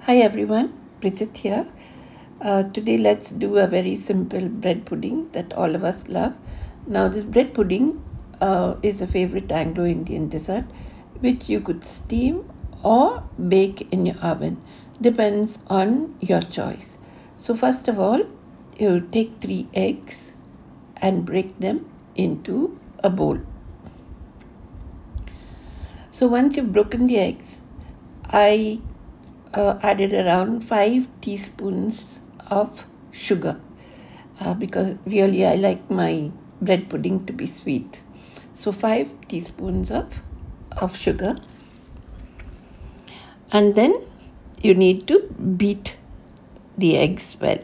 Hi everyone, Bridget here. Today let's do a very simple bread pudding that all of us love. Now this bread pudding is a favorite Anglo-Indian dessert which you could steam or bake in your oven. Depends on your choice. So first of all, you take 3 eggs and break them into a bowl. So once you've broken the eggs, I added around 5 teaspoons of sugar because really I like my bread pudding to be sweet. So 5 teaspoons of sugar, and then you need to beat the eggs well.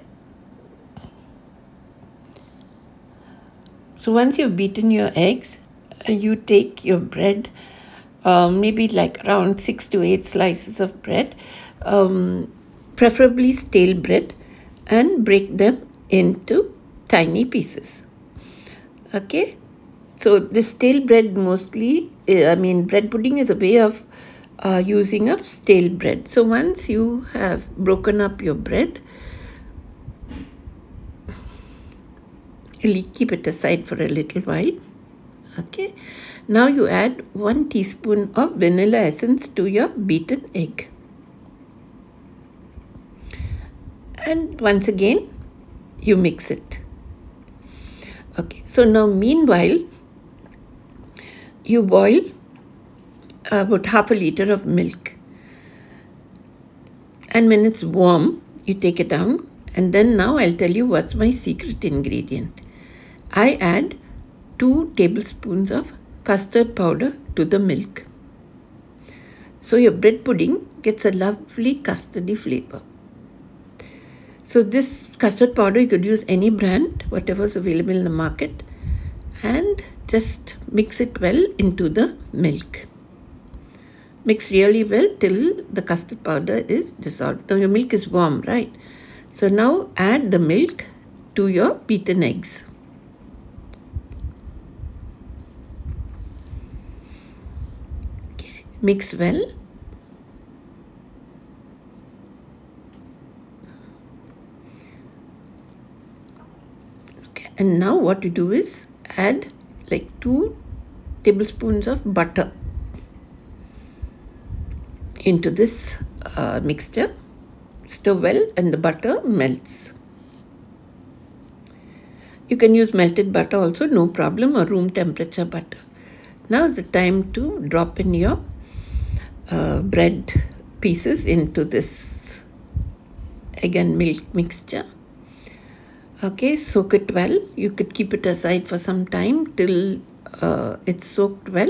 So once you've beaten your eggs, you take your bread, maybe like around 6 to 8 slices of bread, preferably stale bread, and break them into tiny pieces. Okay, so the stale bread mostly, bread pudding is a way of using up stale bread. So once you have broken up your bread, you'll keep it aside for a little while. Okay, now you add 1 teaspoon of vanilla essence to your beaten egg. And once again, you mix it. Okay, so now meanwhile, you boil about half a liter of milk. And when it's warm, you take it down. And then now I'll tell you what's my secret ingredient. I add 2 tablespoons of custard powder to the milk. So your bread pudding gets a lovely custardy flavor. So this custard powder, you could use any brand, whatever's available in the market, and just mix it well into the milk. Mix really well till the custard powder is dissolved. Now your milk is warm, right? So now add the milk to your beaten eggs. Okay, mix well. And now what you do is add like 2 tablespoons of butter into this mixture. Stir well and the butter melts. You can use melted butter also, no problem, or room temperature butter. Now is the time to drop in your bread pieces into this egg and milk mixture. Okay, soak it well. You could keep it aside for some time till it's soaked well.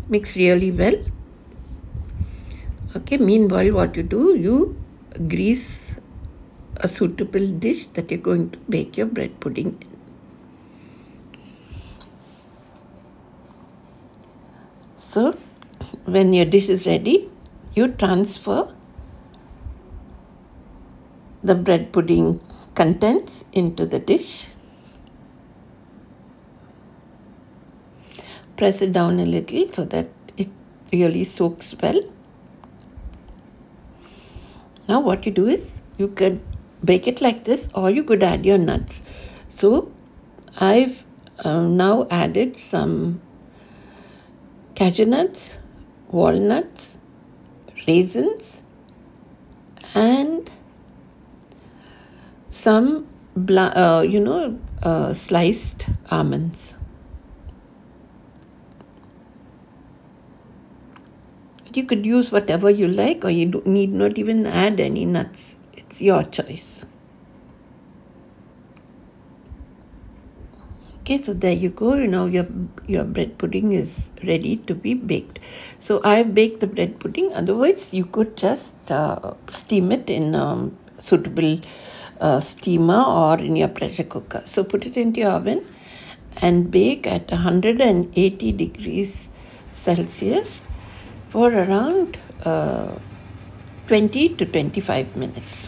Mix really well. Okay, meanwhile what you do, you grease a suitable dish that you're going to bake your bread pudding in. So when your dish is ready, you transfer the bread pudding contents into the dish. Press it down a little so that it really soaks well. Now what you do is, you could bake it like this, or you could add your nuts. So I've now added some cashew nuts, walnuts, raisins, and some sliced almonds. You could use whatever you like, or you need not even add any nuts. It's your choice. Okay, so there you go. Your bread pudding is ready to be baked. So I've baked the bread pudding. Otherwise, you could just steam it in suitable steamer or in your pressure cooker. So put it into your oven and bake at 180 degrees Celsius for around 20 to 25 minutes.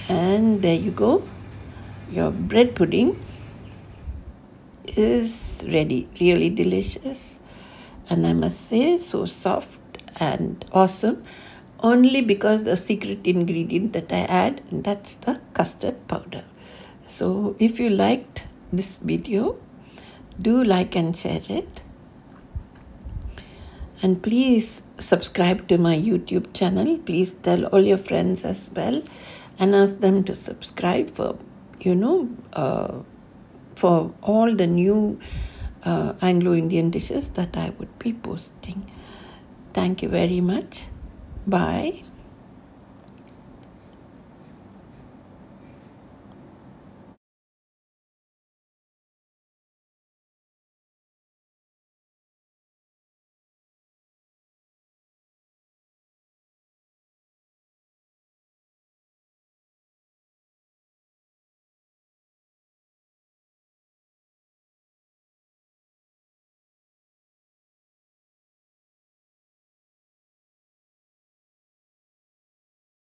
And there you go. Your bread pudding is ready. Really delicious. and I must say so soft and awesome only because the secret ingredient that I add, and that's the custard powder. So if you liked this video, do like and share it. And please subscribe to my YouTube channel. Please tell all your friends as well and ask them to subscribe for, for all the new Anglo-Indian dishes that I would be posting. Thank you very much. Bye.